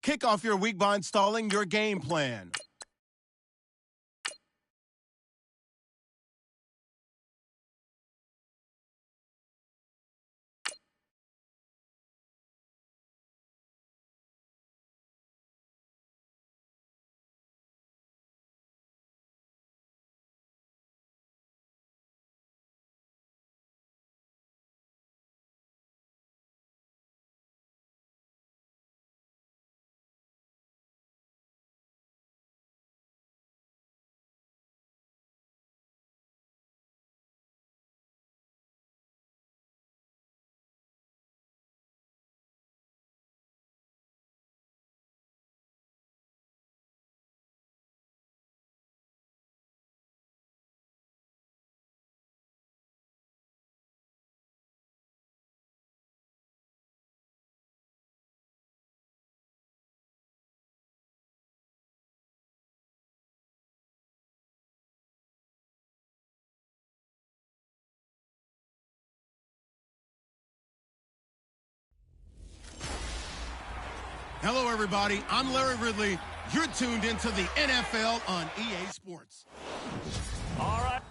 Kick off your week by installing your game plan. Hello, everybody. I'm Larry Ridley. You're tuned into the NFL on EA Sports. All right.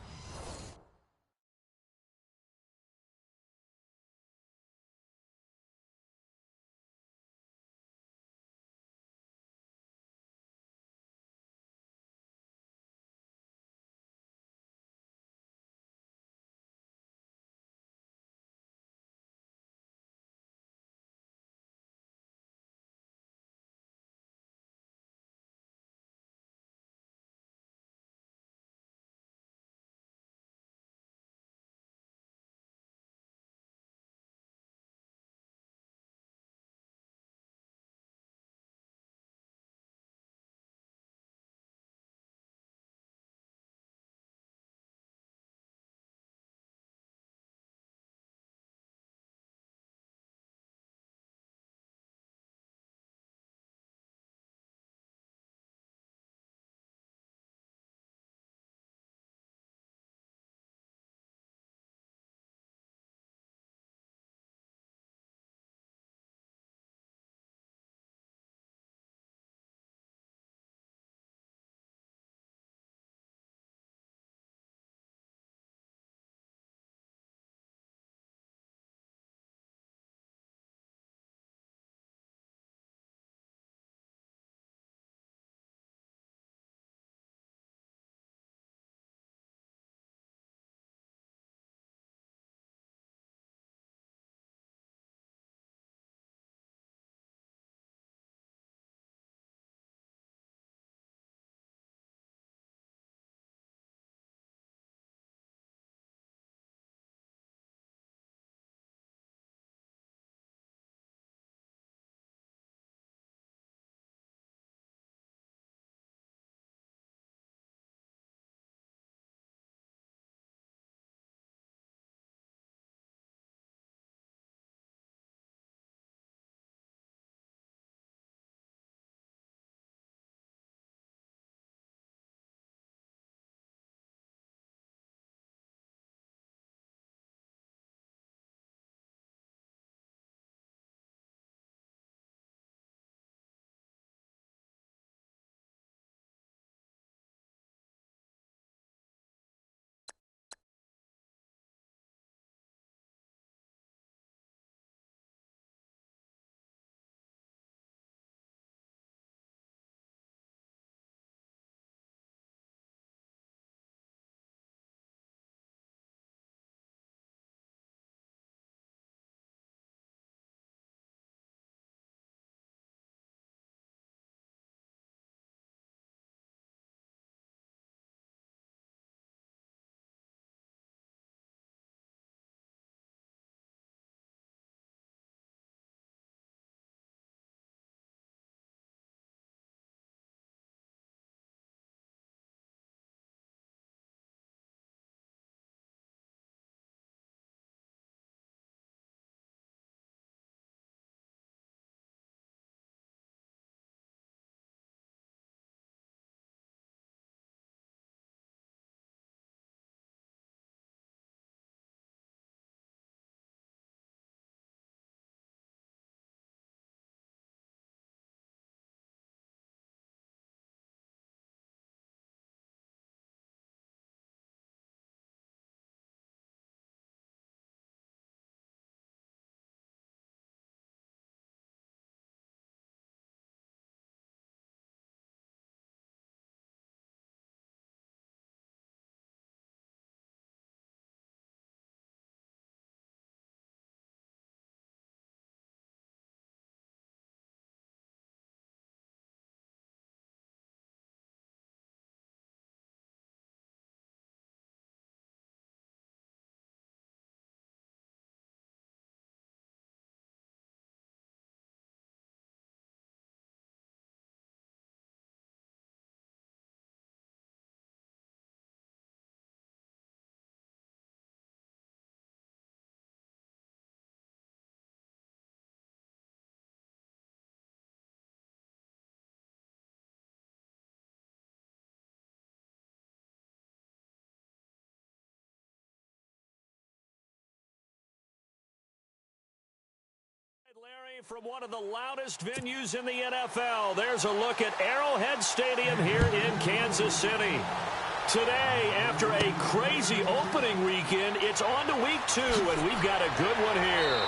From one of the loudest venues in the NFL, there's a look at Arrowhead Stadium here in Kansas City. Today, after a crazy opening weekend, it's on to week 2, and we've got a good one here.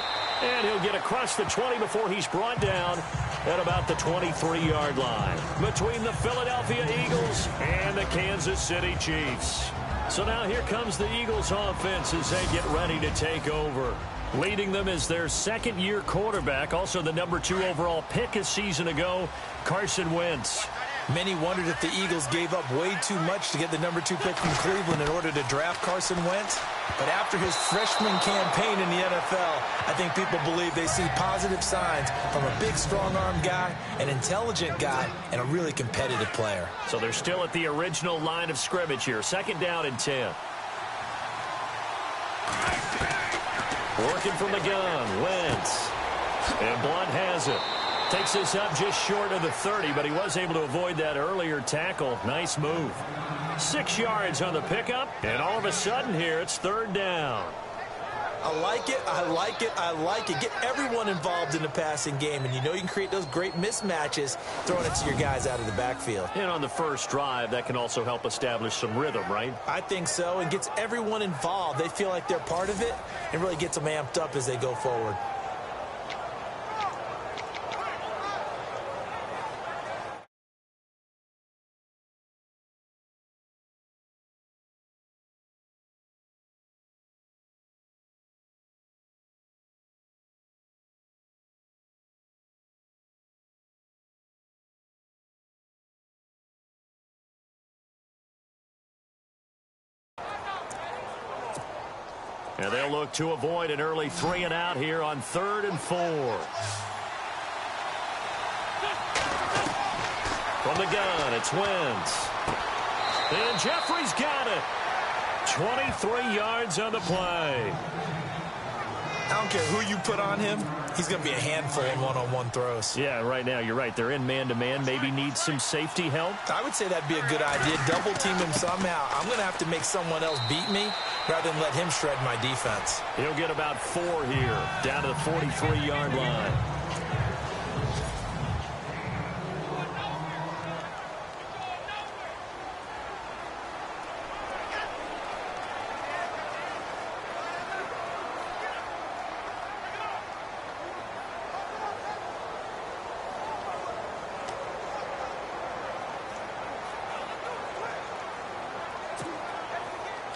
And he'll get across the 20 before he's brought down at about the 23-yard line between the Philadelphia Eagles and the Kansas City Chiefs. So now here comes the Eagles offense as they get ready to take over. Leading them is their second-year quarterback, also the number 2 overall pick a season ago, Carson Wentz. Many wondered if the Eagles gave up way too much to get the number 2 pick from Cleveland in order to draft Carson Wentz. But after his freshman campaign in the NFL, I think people believe they see positive signs from a big, strong-arm guy, an intelligent guy, and a really competitive player. So they're still at the original line of scrimmage here. 2nd down and 10. Working from the gun, Wentz. And Blunt has it. Takes this up just short of the 30, but he was able to avoid that earlier tackle. Nice move. 6 yards on the pickup, and all of a sudden here, it's 3rd down. I like it, I like it, I like it. Get everyone involved in the passing game, and you know you can create those great mismatches throwing it to your guys out of the backfield. And on the first drive, that can also help establish some rhythm, right? I think so, and gets everyone involved. They feel like they're part of it, and really gets them amped up as they go forward. And they'll look to avoid an early 3-and-out here on 3rd and 4. From the gun, it's Wentz. And Jeffrey's got it. 23 yards on the play. I don't care who you put on him. He's going to be a handful in one-on-one throws. Yeah, right now, you're right. They're in man-to-man. Maybe need some safety help. I would say that'd be a good idea. Double team him somehow. I'm going to have to make someone else beat me rather than let him shred my defense. He'll get about 4 here, down to the 43-yard line.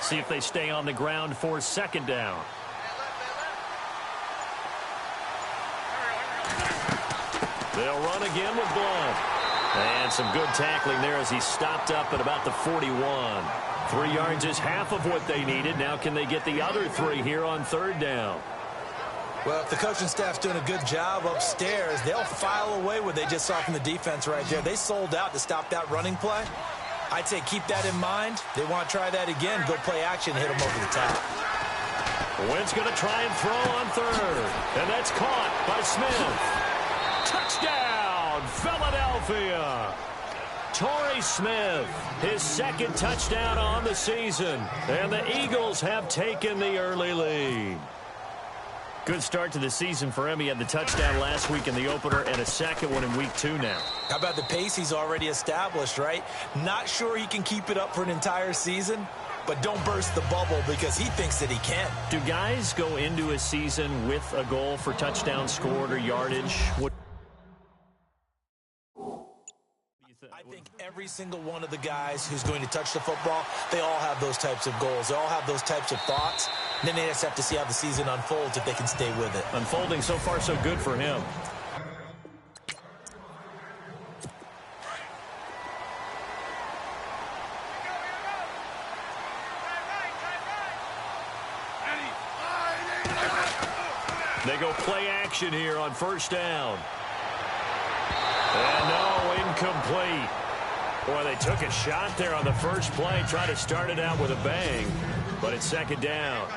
See if they stay on the ground for 2nd down. They'll run again with Blunt. And some good tackling there as he stopped up at about the 41. 3 yards is half of what they needed. Now can they get the other 3 here on 3rd down? Well, if the coaching staff's doing a good job upstairs, they'll file away what they just saw from the defense right there. They sold out to stop that running play. I'd say keep that in mind. They want to try that again. Go play action, hit them over the top. Wentz going to try and throw on 3rd. And that's caught by Smith. Touchdown, Philadelphia. Torrey Smith, his 2nd touchdown on the season. And the Eagles have taken the early lead. Good start to the season for him. He had the touchdown last week in the opener and a 2nd one in week 2 now. How about the pace he's already established, right? Not sure he can keep it up for an entire season, but don't burst the bubble because he thinks that he can. Do guys go into a season with a goal for touchdown scored or yardage? I think every single one of the guys who's going to touch the football, they all have those types of goals. They all have those types of thoughts. And then they just have to see how the season unfolds if they can stay with it. Unfolding so far so good for him. They go play action here on 1st down. And no, incomplete. Boy, they took a shot there on the first play, tried to start it out with a bang, but it's 2nd down.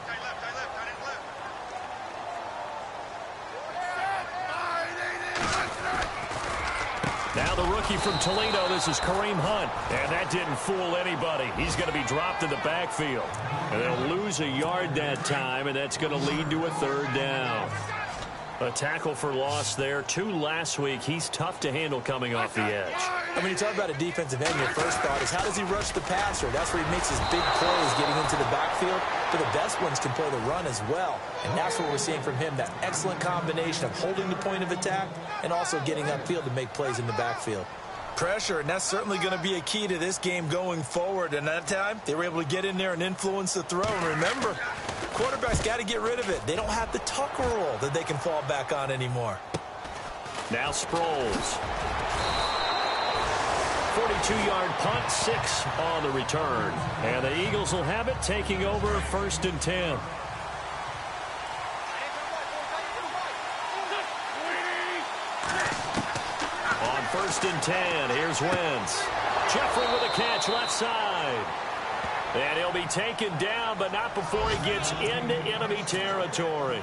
Now the rookie from Toledo, this is Kareem Hunt, and that didn't fool anybody. He's going to be dropped in the backfield, and they'll lose a yard that time, and that's going to lead to a 3rd down. A tackle for loss there. 2 last week. He's tough to handle coming off the edge. And when you talk about a defensive end, your first thought is, how does he rush the passer? That's where he makes his big plays getting into the backfield. But the best ones can play the run as well. And that's what we're seeing from him, that excellent combination of holding the point of attack and also getting upfield to make plays in the backfield. Pressure, and that's certainly going to be a key to this game going forward. And that time, they were able to get in there and influence the throw. And remember, quarterbacks got to get rid of it. They don't have the tuck roll that they can fall back on anymore. Now Sproles. 42-yard punt, 6 on the return. And the Eagles will have it, taking over 1st and 10. On 1st and 10, here's Wentz. Jeffrey with a catch left side. And he'll be taken down, but not before he gets into enemy territory.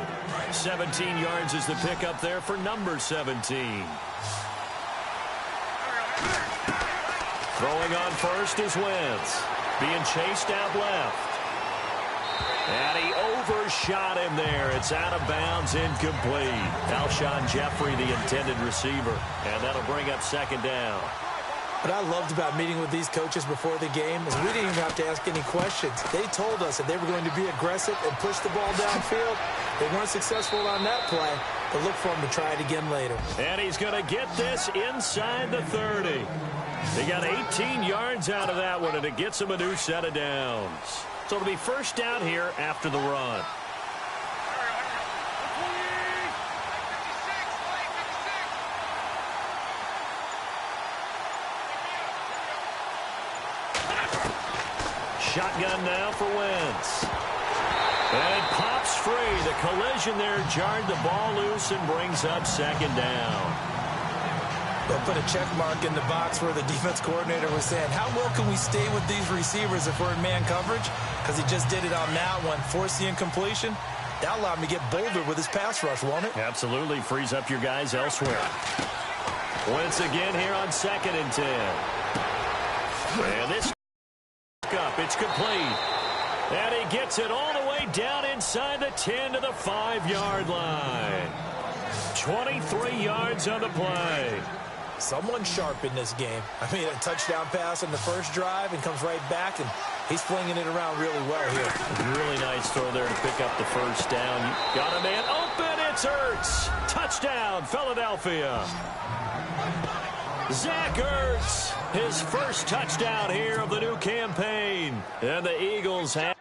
17 yards is the pickup there for number 17. Throwing on first is Wentz. Being chased out left. And he overshot him there. It's out of bounds, incomplete. Alshon Jeffrey, the intended receiver. And that'll bring up 2nd down. What I loved about meeting with these coaches before the game is we didn't even have to ask any questions. They told us that they were going to be aggressive and push the ball downfield. They weren't successful on that play, but look for them to try it again later. And he's going to get this inside the 30. They got 18 yards out of that one, and it gets him a new set of downs. So it'll be 1st down here after the run. Shotgun now for Wentz. And it pops free. The collision there jarred the ball loose and brings up 2nd down. They'll put a check mark in the box where the defense coordinator was saying, how well can we stay with these receivers if we're in man coverage? Because he just did it on that one, forced the incompletion. That allowed him to get bolder with his pass rush, won't it? Absolutely. Frees up your guys elsewhere. Wentz again here on 2nd and 10. And this up, it's complete. And he gets it all the way down inside the 10 to the 5-yard line. 23 yards on the play. Someone sharp in this game. I mean, a touchdown pass on the first drive and comes right back, and he's flinging it around really well here. Really nice throw there to pick up the 1st down. You got a man open. It's Ertz. Touchdown, Philadelphia. Zach Ertz, his 1st touchdown here of the new campaign. And the Eagles have...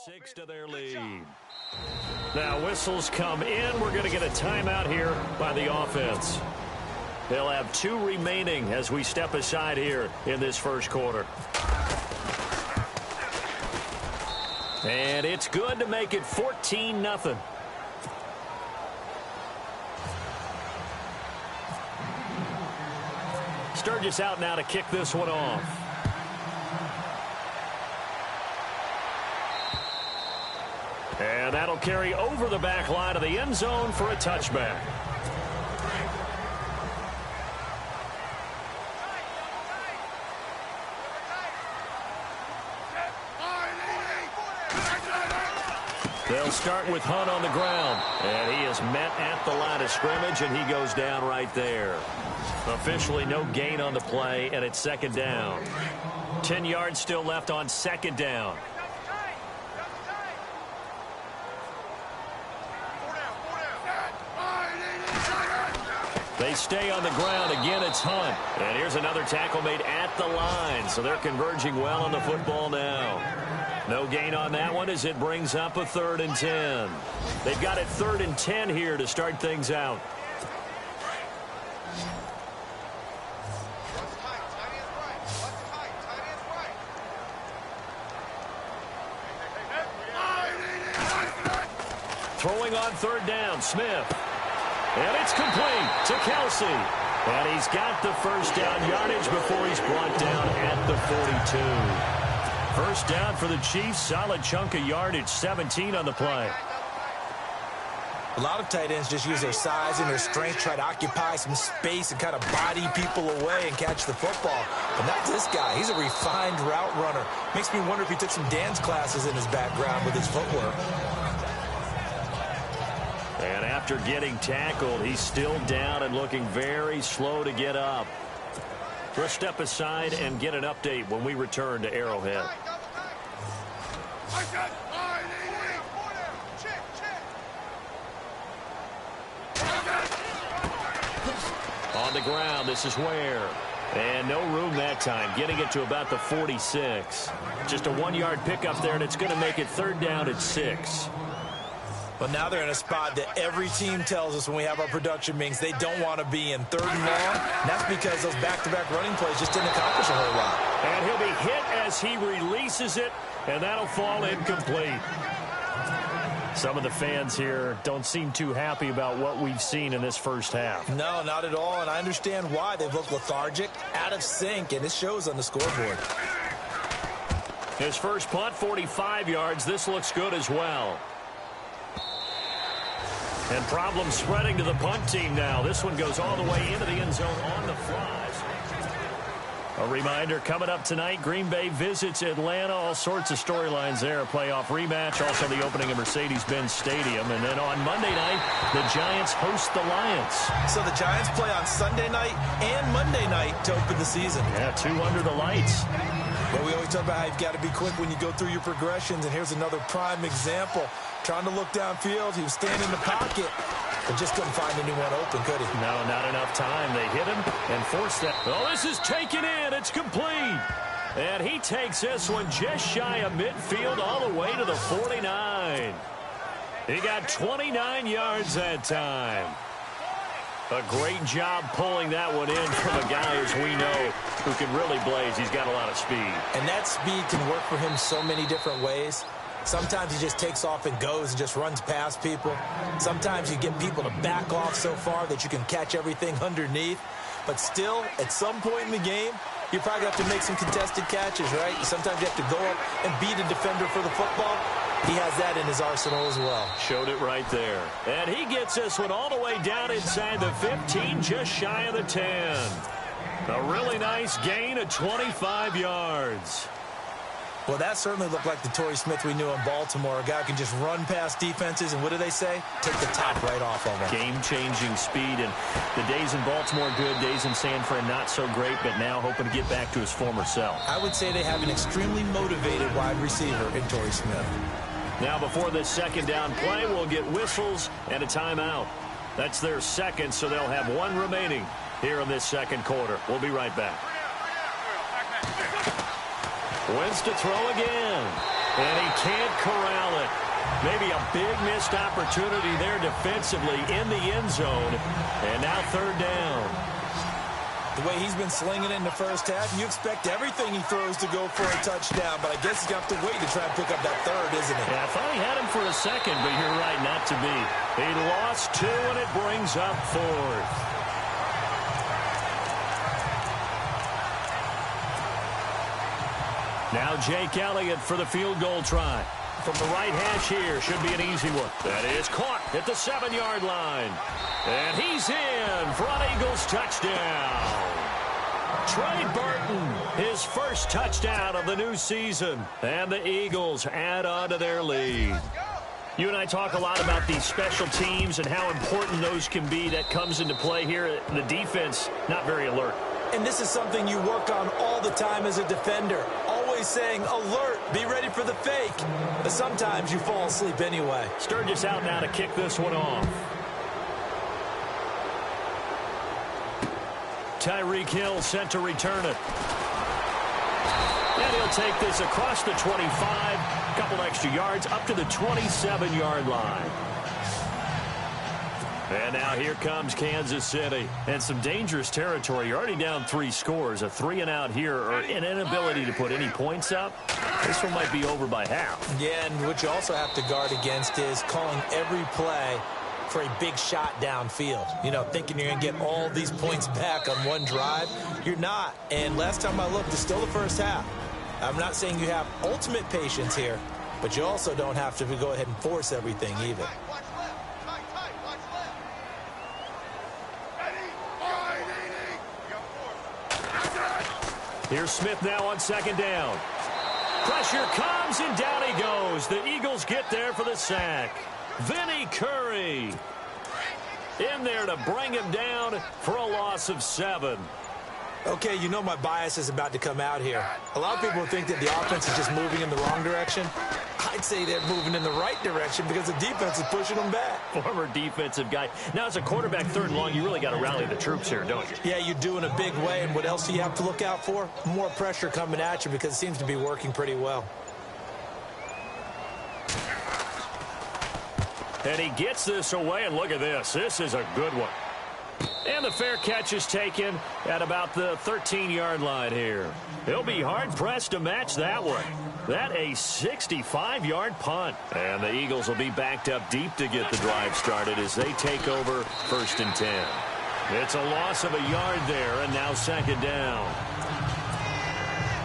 Six to their lead. Now whistles come in. We're going to get a timeout here by the offense. They'll have 2 remaining as we step aside here in this 1st quarter. And it's good to make it 14-0. Sturgis out now to kick this one off. And that'll carry over the back line of the end zone for a touchback. They'll start with Hunt on the ground. And he is met at the line of scrimmage, and he goes down right there. Officially no gain on the play, and it's 2nd down. 10 yards still left on 2nd down. They stay on the ground. Again, it's Hunt. And here's another tackle made at the line. So they're converging well on the football now. No gain on that one as it brings up a 3rd and 10. They've got it 3rd and 10 here to start things out. Throwing on 3rd down, Smith. And it's complete to Kelsey. And he's got the 1st down yardage before he's brought down at the 42. 1st down for the Chiefs. Solid chunk of yardage, 17 on the play. A lot of tight ends just use their size and their strength, try to occupy some space and kind of body people away and catch the football. But not this guy. He's a refined route runner. Makes me wonder if he took some dance classes in his background with his footwork. And after getting tackled, he's still down and looking very slow to get up. We'll step aside and get an update when we return to Arrowhead. On the ground, this is Ware. And no room that time, getting it to about the 46. Just a 1-yard pickup there, and it's going to make it 3rd down at 6. But now they're in a spot that every team tells us when we have our production meetings they don't want to be in, 3rd and long. And that's because those back-to-back running plays just didn't accomplish a whole lot. And he'll be hit as he releases it, and that'll fall incomplete. Some of the fans here don't seem too happy about what we've seen in this first half. No, not at all, and I understand why. They've looked lethargic, out of sync, and it shows on the scoreboard. His first punt, 45 yards. This looks good as well. And problems spreading to the punt team now. This one goes all the way into the end zone on the fly. A reminder, coming up tonight, Green Bay visits Atlanta. All sorts of storylines there. A playoff rematch, also the opening of Mercedes-Benz Stadium. And then on Monday night, the Giants host the Lions. So the Giants play on Sunday night and Monday night to open the season. Yeah, 2 under the lights. Well, we always talk about how you've got to be quick when you go through your progressions, and here's another prime example. Trying to look downfield, he was standing in the pocket, but just couldn't find anyone open, could he? No, not enough time. They hit him and forced that. Oh, this is taken in. It's complete. And he takes this one just shy of midfield all the way to the 49. He got 29 yards that time. A great job pulling that one in from a guy, as we know, who can really blaze. He's got a lot of speed. And that speed can work for him so many different ways. Sometimes he just takes off and goes and just runs past people. Sometimes you get people to back off so far that you can catch everything underneath. But still, at some point in the game, you probably have to make some contested catches, right? Sometimes you have to go up and beat a defender for the football. He has that in his arsenal as well. Showed it right there. And he gets this one all the way down inside the 15, just shy of the 10. A really nice gain of 25 yards. Well, that certainly looked like the Torrey Smith we knew in Baltimore. A guy who can just run past defenses, and what do they say? Take the top right off of them. Game-changing speed, and the days in Baltimore good, days in San Fran not so great, but now hoping to get back to his former self. I would say they have an extremely motivated wide receiver in Torrey Smith. Now, before this second down play, we'll get whistles and a timeout. That's their second, so they'll have one remaining here in this second quarter. We'll be right back. Wins to throw again, and he can't corral it. Maybe a big missed opportunity there defensively in the end zone, and now 3rd down. The way he's been slinging it in the first half, you expect everything he throws to go for a touchdown, but I guess he's got to wait to try and pick up that 3rd, isn't he? Yeah, I thought he had him for a second, but you're right, not to be. He lost 2, and it brings up 4th. Now Jake Elliott for the field goal try. From the right hash here, should be an easy one. That is caught at the 7-yard line. And he's in for an Eagles touchdown. Trey Burton, his first touchdown of the new season. And the Eagles add on to their lead. You and I talk a lot about these special teams and how important those can be. That comes into play here. The defense, not very alert. And this is something you work on all the time as a defender. Always saying, alert, be ready for the fake. But sometimes you fall asleep anyway. Sturgis out now to kick this one off. Tyreek Hill set to return it. And he'll take this across the 25, a couple extra yards, up to the 27-yard line. And now here comes Kansas City. And some dangerous territory. You're already down 3 scores. A 3-and-out here, or an inability to put any points up. This one might be over by half. Yeah, and what you also have to guard against is calling every play for a big shot downfield. You know, thinking you're going to get all these points back on one drive. You're not. And last time I looked, it's still the first half. I'm not saying you have ultimate patience here, but you also don't have to go ahead and force everything either. Here's Smith now on second down. Pressure comes, and down he goes. The Eagles get there for the sack. Vinny Curry in there to bring him down for a loss of 7. Okay, you know my bias is about to come out here. A lot of people think that the offense is just moving in the wrong direction. I'd say they're moving in the right direction because the defense is pushing them back. Former defensive guy. Now, as a quarterback, 3rd and long, you really got to rally the troops here, don't you? Yeah, you do in a big way. And what else do you have to look out for? More pressure coming at you because it seems to be working pretty well. And he gets this away, and look at this. This is a good one. And the fair catch is taken at about the 13-yard line here. He'll be hard-pressed to match that one. That a 65-yard punt. And the Eagles will be backed up deep to get the drive started as they take over 1st and 10. It's a loss of a yard there, and now 2nd down.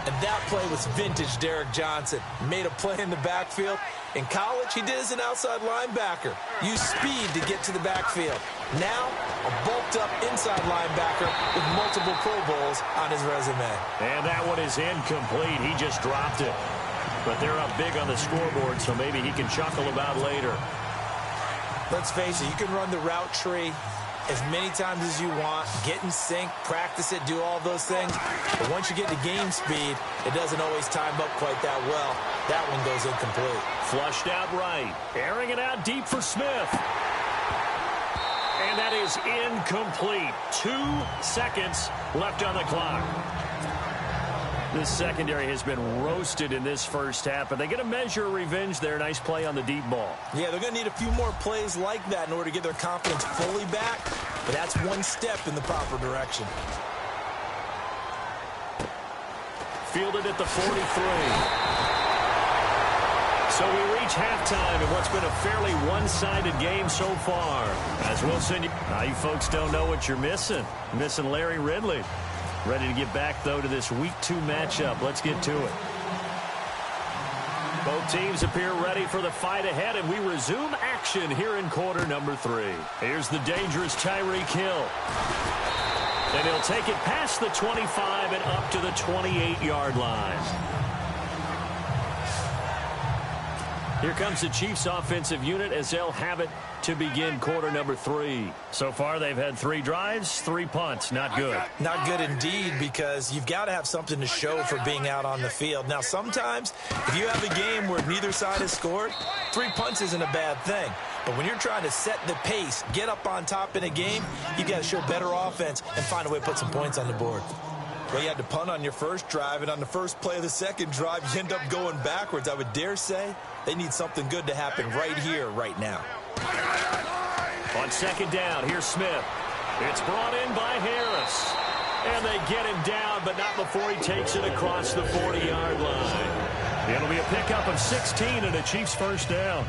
And that play was vintage Derek Johnson. Made a play in the backfield. In college, he did as an outside linebacker. Used speed to get to the backfield. Now, a bulked-up inside linebacker with multiple Pro Bowls on his resume. And that one is incomplete. He just dropped it. But they're up big on the scoreboard, so maybe he can chuckle about later. Let's face it, you can run the route tree as many times as you want, get in sync, practice it, do all those things. But once you get to game speed, it doesn't always time up quite that well. That one goes incomplete. Flushed out right. Airing it out deep for Smith. And that is incomplete. 2 seconds left on the clock. This secondary has been roasted in this first half, but they get a measure of revenge there. Nice play on the deep ball. Yeah, they're going to need a few more plays like that in order to get their confidence fully back, but that's one step in the proper direction. Fielded at the 43. So we reach halftime in what's been a fairly one-sided game so far. As Wilson, now you folks don't know what you're missing. Missing Larry Ridley. Ready to get back, though, to this Week 2 matchup. Let's get to it. Both teams appear ready for the fight ahead, and we resume action here in quarter number 3. Here's the dangerous Tyreek Hill. And he'll take it past the 25 and up to the 28-yard line. Here comes the Chiefs offensive unit as they'll have it to begin quarter number 3. So far, they've had 3 drives, 3 punts. Not good. Not good indeed, because you've got to have something to show for being out on the field. Now, sometimes, if you have a game where neither side has scored, 3 punts isn't a bad thing. But when you're trying to set the pace, get up on top in a game, you've got to show better offense and find a way to put some points on the board. Well, you had to punt on your first drive, and on the first play of the second drive, you end up going backwards. I would dare say they need something good to happen right here, right now. On second down, here's Smith. It's brought in by Harris. And they get him down, but not before he takes it across the 40-yard line. It'll be a pickup of 16 and a Chiefs first down.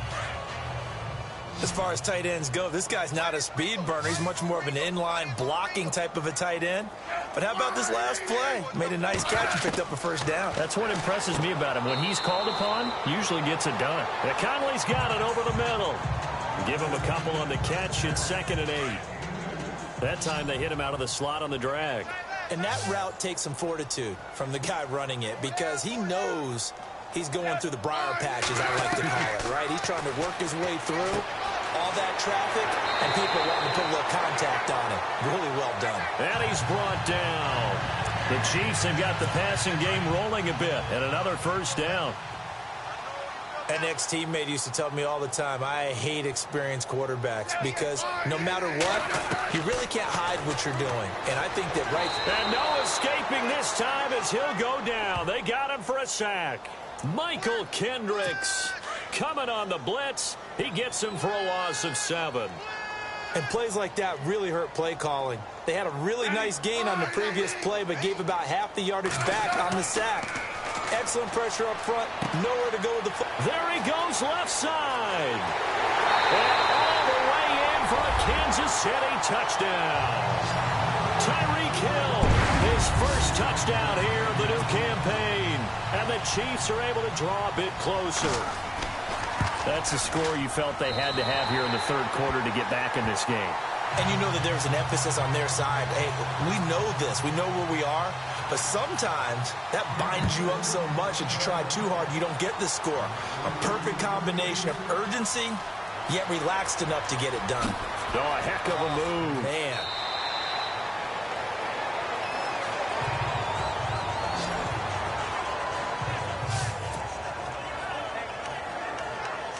As far as tight ends go, this guy's not a speed burner. He's much more of an inline blocking type of a tight end. But how about this last play? Made a nice catch and picked up a first down. That's what impresses me about him. When he's called upon, usually gets it done. Now, Conley's got it over the middle. Give him a couple on the catch. It's 2nd and 8. That time they hit him out of the slot on the drag. And that route takes some fortitude from the guy running it because he knows he's going through the briar patches, I like to call it, right? He's trying to work his way through all that traffic, and people wanting to put a little contact on it. Really well done. And he's brought down. The Chiefs have got the passing game rolling a bit, and another first down. An ex-teammate used to tell me all the time, I hate experienced quarterbacks because no matter what, you really can't hide what you're doing. And I think that And no escaping this time as he'll go down. They got him for a sack. Michael Kendricks coming on the blitz. He gets him for a loss of 7. And plays like that really hurt play calling. They had a really nice gain on the previous play, but gave about half the yardage back on the sack. Excellent pressure up front. Nowhere to go with the football. There he goes left side. And all the way in for a Kansas City touchdown. Tyreek Hill, his first touchdown here of the new campaign. And the Chiefs are able to draw a bit closer. That's a score you felt they had to have here in the third quarter to get back in this game. And you know that there's an emphasis on their side. Hey, we know this. We know where we are. But sometimes that binds you up so much that you try too hard, you don't get the score. A perfect combination of urgency, yet relaxed enough to get it done. Oh, a heck of a move. Man.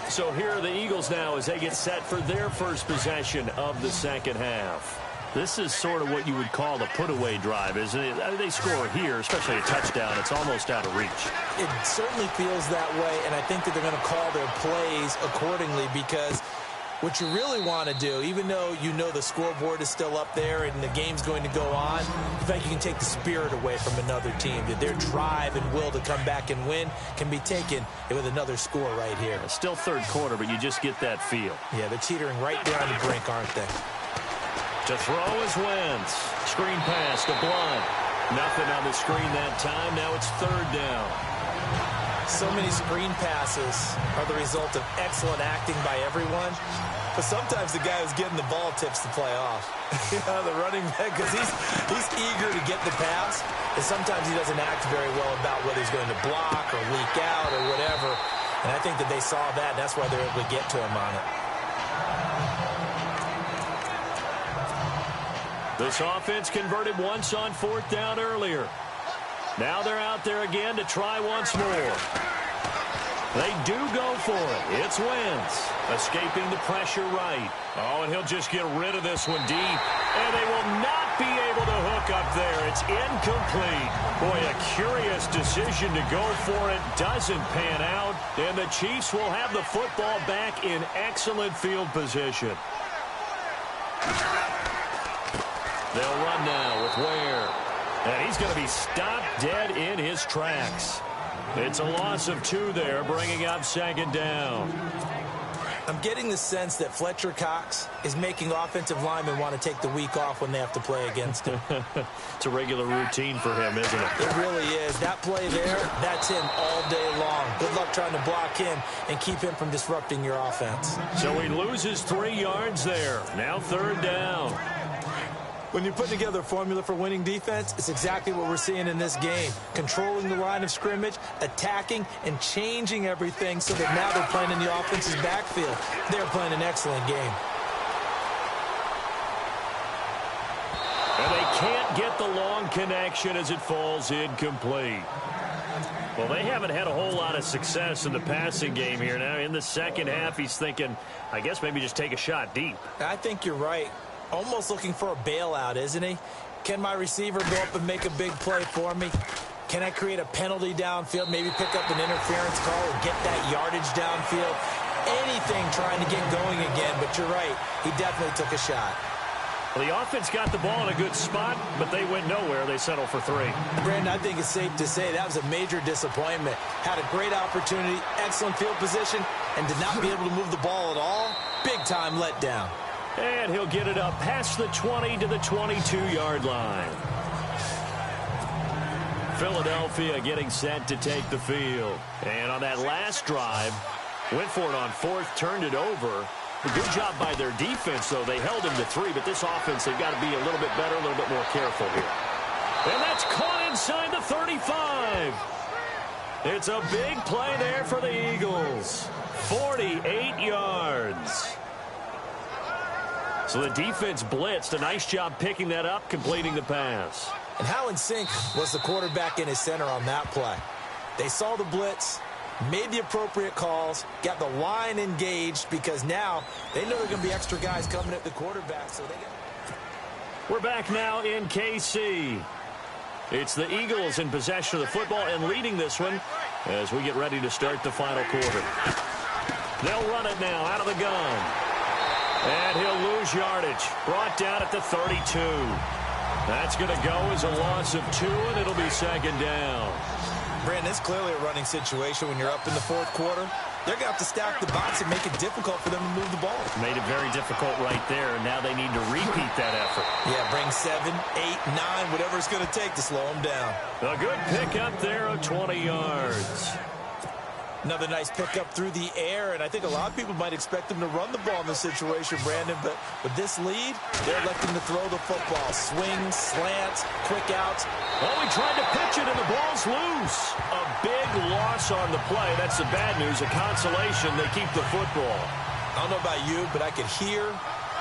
So here are the Eagles now as they get set for their first possession of the second half. This is sort of what you would call the put-away drive, isn't it? I mean, they score here, especially a touchdown. It's almost out of reach. It certainly feels that way, and I think that they're going to call their plays accordingly because what you really want to do, even though you know the scoreboard is still up there and the game's going to go on, in fact, you can take the spirit away from another team. That their drive and will to come back and win can be taken with another score right here. It's still third quarter, but you just get that feel. Yeah, they're teetering right down the brink, aren't they? To throw is Wentz. Screen pass to Blunt. Nothing on the screen that time. Now it's third down. So many screen passes are the result of excellent acting by everyone. But sometimes the guy who's getting the ball tips the play off. The running back, because he's eager to get the pass. And sometimes he doesn't act very well about whether he's going to block or leak out or whatever. And I think that they saw that. That's why they're able to get to him on it. This offense converted once on fourth down earlier. Now they're out there again to try once more. They do go for it. It's Wentz escaping the pressure right. Oh, and he'll just get rid of this one deep. And they will not be able to hook up there. It's incomplete. Boy, a curious decision to go for it. Doesn't pan out. And the Chiefs will have the football back in excellent field position. They'll run now with Ware. And he's going to be stopped dead in his tracks. It's a loss of 2 there, bringing up second down. I'm getting the sense that Fletcher Cox is making offensive linemen want to take the week off when they have to play against him. It's a regular routine for him, isn't it? It really is. That play there, that's him all day long. Good luck trying to block him and keep him from disrupting your offense. So he loses 3 yards there. Now third down. When you put together a formula for winning defense, it's exactly what we're seeing in this game. Controlling the line of scrimmage, attacking, and changing everything so that now they're playing in the offense's backfield. They're playing an excellent game. And they can't get the long connection as it falls incomplete. Well, they haven't had a whole lot of success in the passing game here. Now, in the second half, he's thinking, I guess maybe just take a shot deep. I think you're right. Almost looking for a bailout, isn't he? Can my receiver go up and make a big play for me? Can I create a penalty downfield, maybe pick up an interference call or get that yardage downfield? Anything trying to get going again, but you're right. He definitely took a shot. Well, the offense got the ball in a good spot, but they went nowhere. They settled for 3. Brandon, I think it's safe to say that was a major disappointment. Had a great opportunity, excellent field position, and did not be able to move the ball at all. Big-time letdown. And he'll get it up past the 20 to the 22-yard line. Philadelphia getting set to take the field. And on that last drive, went for it on 4th, turned it over. A good job by their defense, though. They held him to 3, but this offense, they've got to be a little bit better, a little bit more careful here. And that's caught inside the 35. It's a big play there for the Eagles. 48 yards. So the defense blitzed. A nice job picking that up, completing the pass. And how in sync was the quarterback in his center on that play? They saw the blitz, made the appropriate calls, got the line engaged because now they know there are going to be extra guys coming at the quarterback. So We're back now in KC. It's the Eagles in possession of the football and leading this one as we get ready to start the final quarter. They'll run it now out of the gun. And he'll lose yardage. Brought down at the 32. That's going to go as a loss of 2, and it'll be second down. Brandon, it's clearly a running situation when you're up in the 4th quarter. They're going to have to stack the box and make it difficult for them to move the ball. Made it very difficult right there, and now they need to repeat that effort. Yeah, bring 7, 8, 9, whatever it's going to take to slow them down. A good pick up there of 20 yards. Another nice pickup through the air, and I think a lot of people might expect them to run the ball in this situation, Brandon, but with this lead, they're electing to throw the football. Swings, slants, quick outs. Oh, he tried to pitch it, and the ball's loose. A big loss on the play. That's the bad news. A consolation, they keep the football. I don't know about you, but I could hear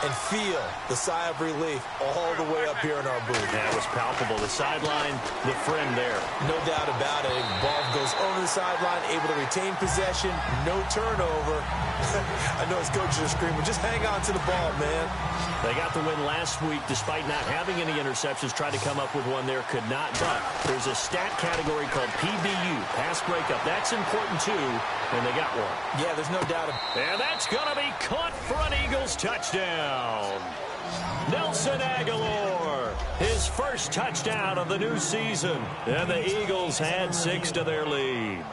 and feel the sigh of relief all the way up here in our booth. Yeah, it was palpable. The sideline, the friend there. No doubt about it. Ball goes over the sideline, able to retain possession, no turnover. I know his coaches are screaming, just hang on to the ball, man. They got the win last week despite not having any interceptions. Tried to come up with one there, could not. But there's a stat category called PBU, pass breakup. That's important too, and they got one. Yeah, there's no doubt about it. And that's going to be caught for an Eagles touchdown. Nelson Agholor, his first touchdown of the new season. And the Eagles had 6 to their lead.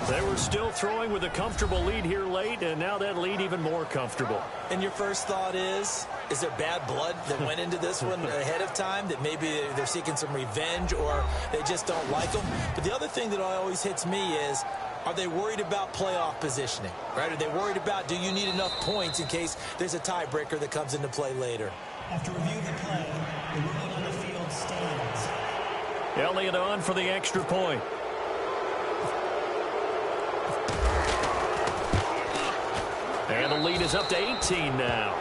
They were still throwing with a comfortable lead here late, and now that lead even more comfortable. And your first thought is there bad blood that went into this one ahead of time, that maybe they're seeking some revenge or they just don't like them? But the other thing that always hits me is, are they worried about playoff positioning, right? Are they worried about, do you need enough points in case there's a tiebreaker that comes into play later? After reviewing the play, the ruling on the field stands. Elliott on for the extra point. And the lead is up to 18 now.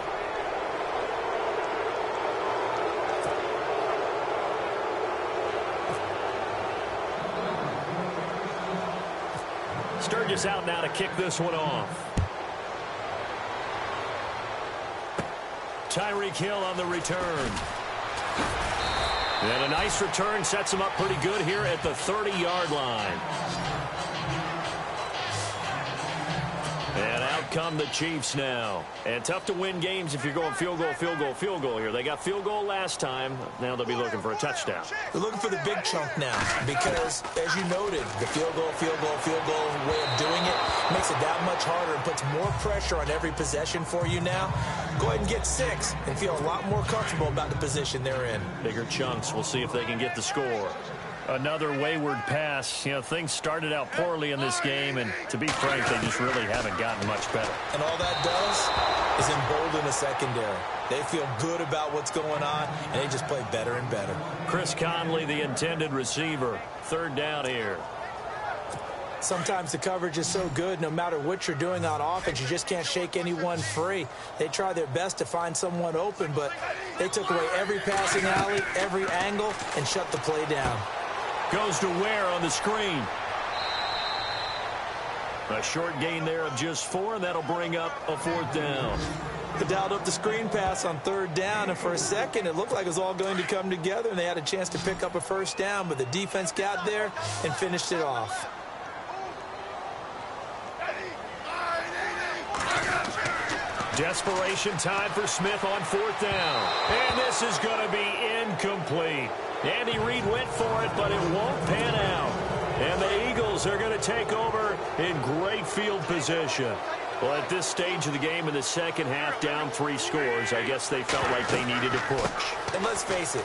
Sturgis out now to kick this one off. Tyreek Hill on the return. And a nice return sets him up pretty good here at the 30-yard line. And out come the Chiefs now. And tough to win games if you're going field goal, field goal, field goal here. They got field goal last time. Now they'll be looking for a touchdown. They're looking for the big chunk now because, as you noted, the field goal way of doing it makes it that much harder and puts more pressure on every possession for you now. Go ahead and get 6 and feel a lot more comfortable about the position they're in. Bigger chunks. We'll see if they can get the score. Another wayward pass. You know, things started out poorly in this game, and to be frank, they just really haven't gotten much better. And all that does is embolden the secondary. They feel good about what's going on, and they just play better and better. Chris Conley, the intended receiver. 3rd down here. Sometimes the coverage is so good, no matter what you're doing on offense, you just can't shake anyone free. They try their best to find someone open, but they took away every passing alley, every angle, and shut the play down. Goes to Ware on the screen. A short gain there of just 4, and that'll bring up a 4th down. They dialed up the screen pass on 3rd down, and for a second it looked like it was all going to come together, and they had a chance to pick up a 1st down, but the defense got there and finished it off. Desperation time for Smith on 4th down. And this is going to be incomplete. Andy Reid went for it, but it won't pan out. And the Eagles are going to take over in great field position. Well, at this stage of the game in the second half, down 3 scores, I guess they felt like they needed to push. And let's face it,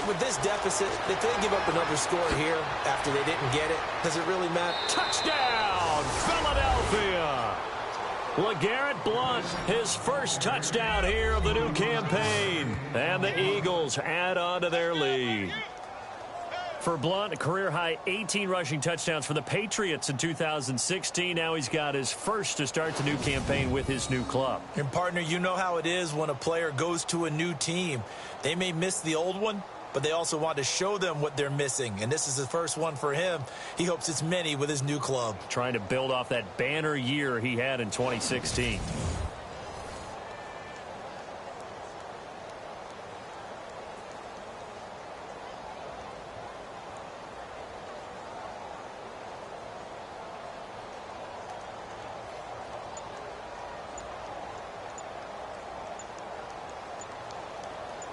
with this deficit, if they give up another score here after they didn't get it, does it really matter? Touchdown, Philadelphia! LeGarrette Blount, his first touchdown here of the new campaign. And the Eagles add on to their lead. For Blount, a career-high 18 rushing touchdowns for the Patriots in 2016. Now he's got his first to start the new campaign with his new club. And, partner, you know how it is when a player goes to a new team. They may miss the old one, but they also want to show them what they're missing. And this is the first one for him. He hopes it's many with his new club. Trying to build off that banner year he had in 2016.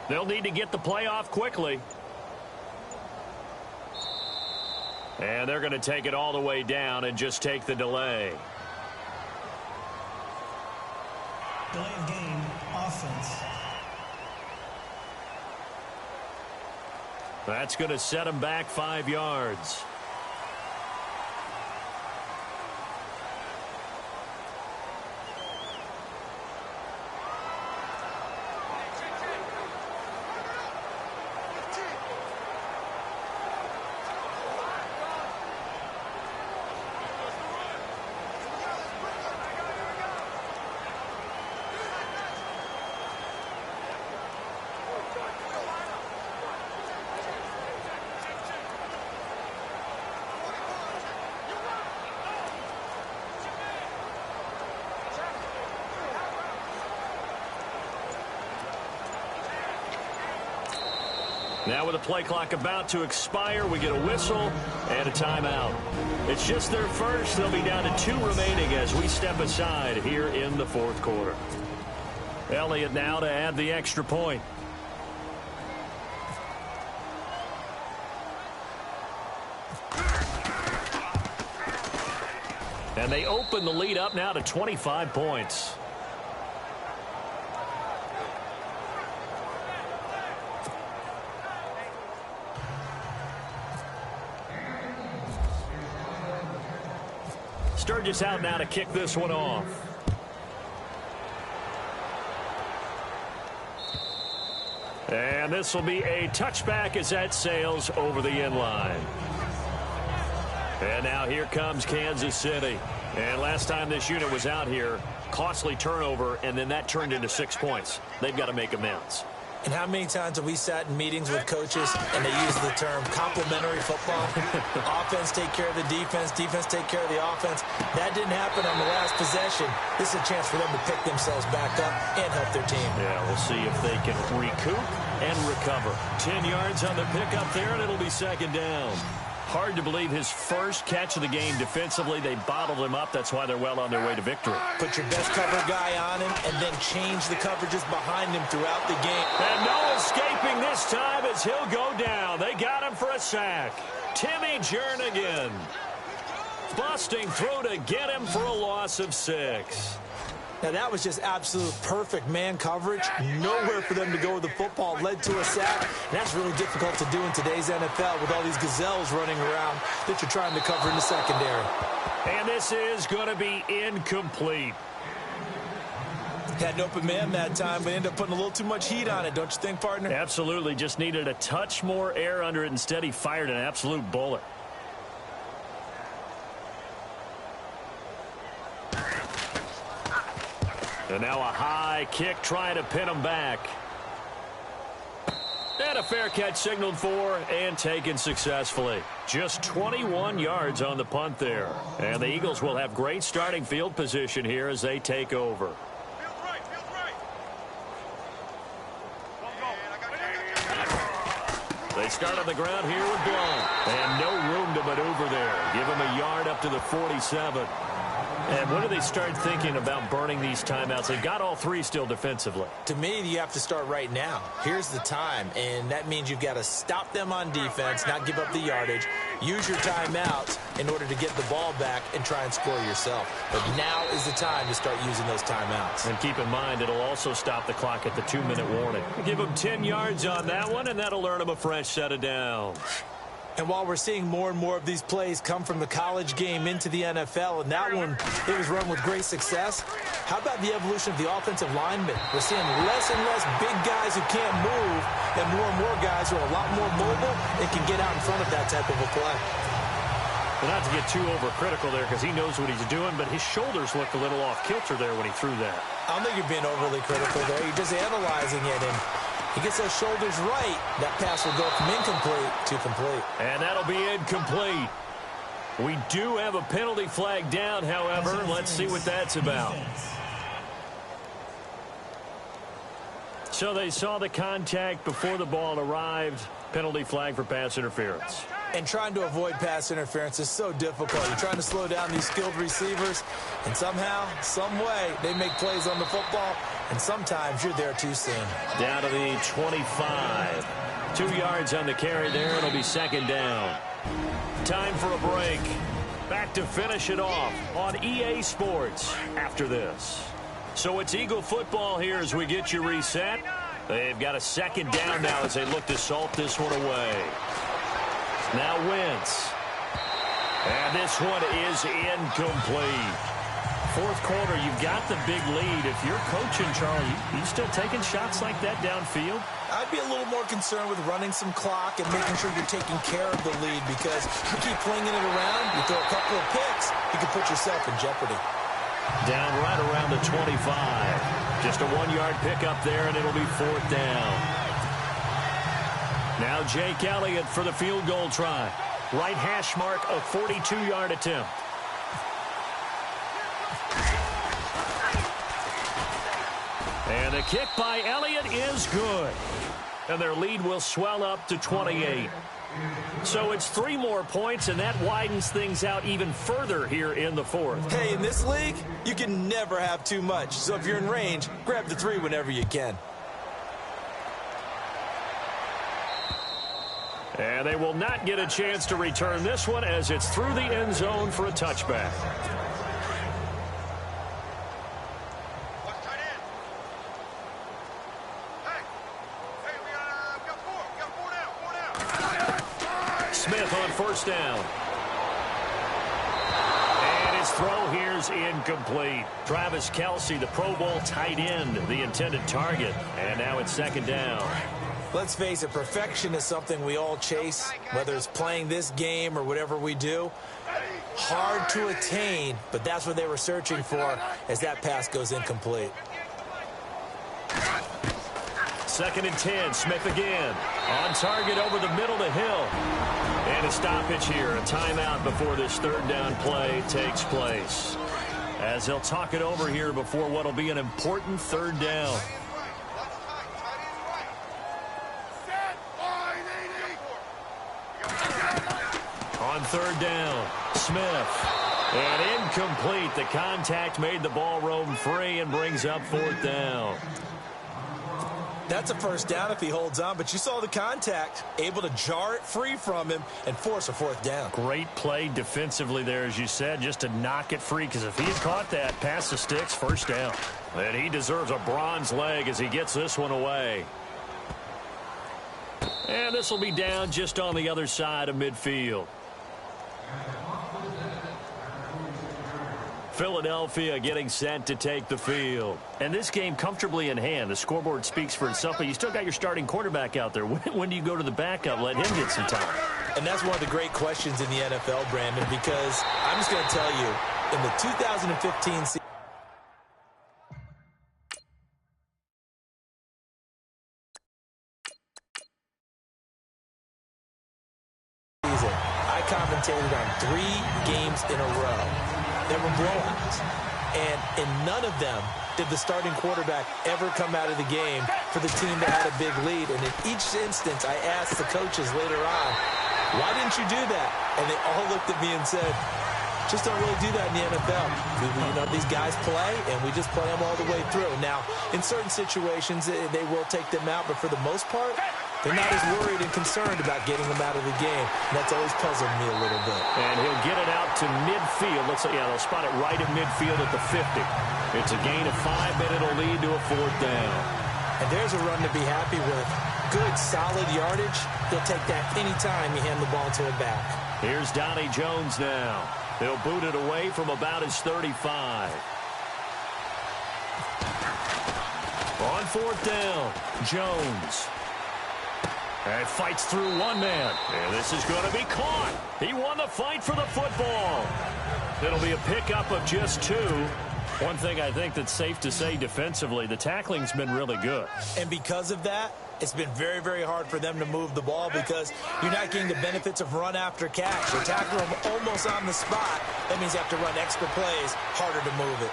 They'll need to get the play off quickly. And they're going to take it all the way down and just take the delay. Delay of game, offense. That's going to set them back 5 yards. Now with the play clock about to expire, we get a whistle and a timeout. It's just their first. They'll be down to 2 remaining as we step aside here in the fourth quarter. Elliott now to add the extra point. And they open the lead up now to 25 points. Sturgis out now to kick this one off. And this will be a touchback as that sails over the end line. And now here comes Kansas City. And last time this unit was out here, costly turnover, and then that turned into 6 points. They've got to make amends. And how many times have we sat in meetings with coaches and they use the term complementary football? Offense take care of the defense, defense take care of the offense. That didn't happen on the last possession. This is a chance for them to pick themselves back up and help their team. Yeah, we'll see if they can recoup and recover. 10 yards on the pickup there, and it'll be second down. Hard to believe his first catch of the game defensively. They bottled him up. That's why they're well on their way to victory. Put your best cover guy on him and then change the coverages behind him throughout the game. And no escaping this time as he'll go down. They got him for a sack. Timmy Jernigan busting through to get him for a loss of 6. Now, that was just absolute perfect man coverage. Nowhere for them to go with the football. Led to a sack. And that's really difficult to do in today's NFL with all these gazelles running around that you're trying to cover in the secondary. And this is going to be incomplete. Had an open man that time, but ended up putting a little too much heat on it, don't you think, partner? Absolutely. Just needed a touch more air under it. Instead, he fired an absolute bullet. And now a high kick trying to pin him back. And a fair catch signaled for and taken successfully. Just 21 yards on the punt there. And the Eagles will have great starting field position here as they take over. They start on the ground here with Blount. And no room to maneuver there. Give him a yard up to the 47. And when do they start thinking about burning these timeouts? They've got all 3 still defensively. To me, you have to start right now. Here's the time, and that means you've got to stop them on defense, not give up the yardage, use your timeouts in order to get the ball back and try and score yourself. But now is the time to start using those timeouts. And keep in mind, it'll also stop the clock at the 2-minute warning. Give them 10 yards on that one, and that'll earn them a fresh set of downs. And while we're seeing more and more of these plays come from the college game into the NFL, and that one, it was run with great success, how about the evolution of the offensive linemen? We're seeing less and less big guys who can't move, and more guys who are a lot more mobile and can get out in front of that type of a play. Well, not to get too overcritical there because he knows what he's doing, but his shoulders looked a little off kilter there when he threw that. I don't think you're being overly critical there. You're just analyzing it, and he gets those shoulders right, that pass will go from incomplete to complete. And that'll be incomplete. We do have a penalty flag down, however. Let's see what that's about. So they saw the contact before the ball arrived. Penalty flag for pass interference. And trying to avoid pass interference is so difficult. You're trying to slow down these skilled receivers, and somehow, some way, they make plays on the football, and sometimes you're there too soon. Down to the 25. 2 yards on the carry there. It'll be second down. Time for a break. Back to finish it off on EA Sports after this. So it's Eagle football here as we get you reset. They've got a second down now as they look to salt this one away. Now Wentz. And this one is incomplete. Fourth quarter, you've got the big lead. If you're coaching, Charlie, you still taking shots like that downfield? I'd be a little more concerned with running some clock and making sure you're taking care of the lead, because you keep flinging it around, you throw a couple of picks, you can put yourself in jeopardy. Down right around the 25. Just a 1-yard pickup there, and it'll be fourth down. Now Jake Elliott for the field goal try. Right hash mark, a 42-yard attempt. And the kick by Elliott is good. And their lead will swell up to 28. So it's 3 more points, and that widens things out even further here in the fourth. Hey, in this league, you can never have too much. So if you're in range, grab the 3 whenever you can. And they will not get a chance to return this one as it's through the end zone for a touchback. Smith on first down. And his throw here's incomplete. Travis Kelce, the Pro Bowl tight end, the intended target. And now it's second down. Let's face it, perfection is something we all chase, whether it's playing this game or whatever we do. Hard to attain, but that's what they were searching for as that pass goes incomplete. Second and 10, Smith again. On target over the middle to Hill. And a stoppage here, a timeout before this third down play takes place. As they'll talk it over here before what will be an important third down. On third down, Smith. And incomplete. The contact made the ball roam free and brings up fourth down. That's a first down if he holds on, but you saw the contact, able to jar it free from him and force a fourth down. Great play defensively there, as you said, just to knock it free, because if he had caught that, pass the sticks, first down. And he deserves a bronze leg as he gets this one away. And this will be down just on the other side of midfield. Philadelphia getting set to take the field. And this game comfortably in hand. The scoreboard speaks for itself, but you still got your starting quarterback out there. When do you go to the backup, let him get some time? And that's one of the great questions in the NFL, Brandon, because I'm just going to tell you, in the 2015 season, I commentated on 3 games in a row. There were blowouts, and in none of them did the starting quarterback ever come out of the game for the team that had a big lead. And in each instance, I asked the coaches later on, why didn't you do that? And they all looked at me and said, just don't really do that in the NFL. You know, these guys play, and we just play them all the way through. Now, in certain situations, they will take them out, but for the most part, they're not as worried and concerned about getting them out of the game. And that's always puzzled me a little bit. And he'll get it out to midfield. They'll spot it right at midfield at the 50. It's a gain of 5, and it'll lead to a fourth down. And there's a run to be happy with. Good, solid yardage. He'll take that anytime you hand the ball to a back. Here's Donnie Jones now. They'll boot it away from about his 35. On fourth down, Jones. And fights through one man. And this is going to be caught. He won the fight for the football. It'll be a pickup of just 2. One thing I think that's safe to say defensively, the tackling's been really good. And because of that, it's been very, very hard for them to move the ball because you're not getting the benefits of run after catch. They tackle them almost on the spot. That means you have to run extra plays, harder to move it.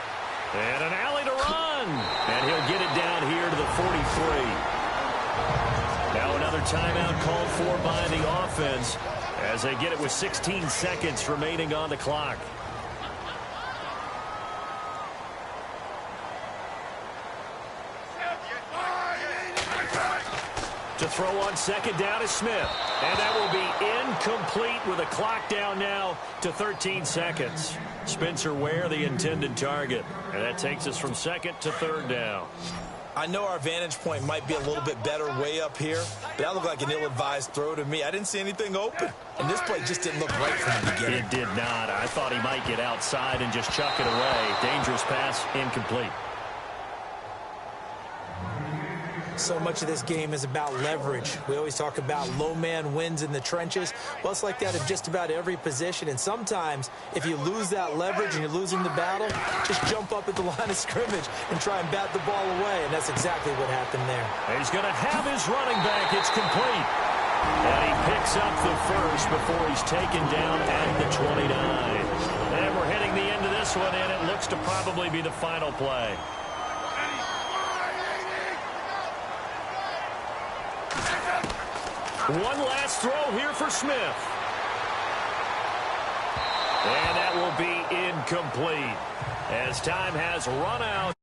And an alley to run. And he'll get it down here to the 43. Now another timeout called for by the offense as they get it with 16 seconds remaining on the clock. To throw on second down is Smith. And that will be incomplete with a clock down now to 13 seconds. Spencer Ware, the intended target. And that takes us from second to third down. I know our vantage point might be a little bit better way up here, but that looked like an ill-advised throw to me. I didn't see anything open, and this play just didn't look right for him to get it. It did not. I thought he might get outside and just chuck it away. Dangerous pass, incomplete. So much of this game is about leverage. We always talk about low man wins in the trenches. Well, it's like that in just about every position. And sometimes, if you lose that leverage and you're losing the battle, just jump up at the line of scrimmage and try and bat the ball away. And that's exactly what happened there. He's going to have his running back. It's complete. And he picks up the first before he's taken down at the 29. And we're hitting the end of this one, and it looks to probably be the final play. One last throw here for Smith. And that will be incomplete as time has run out.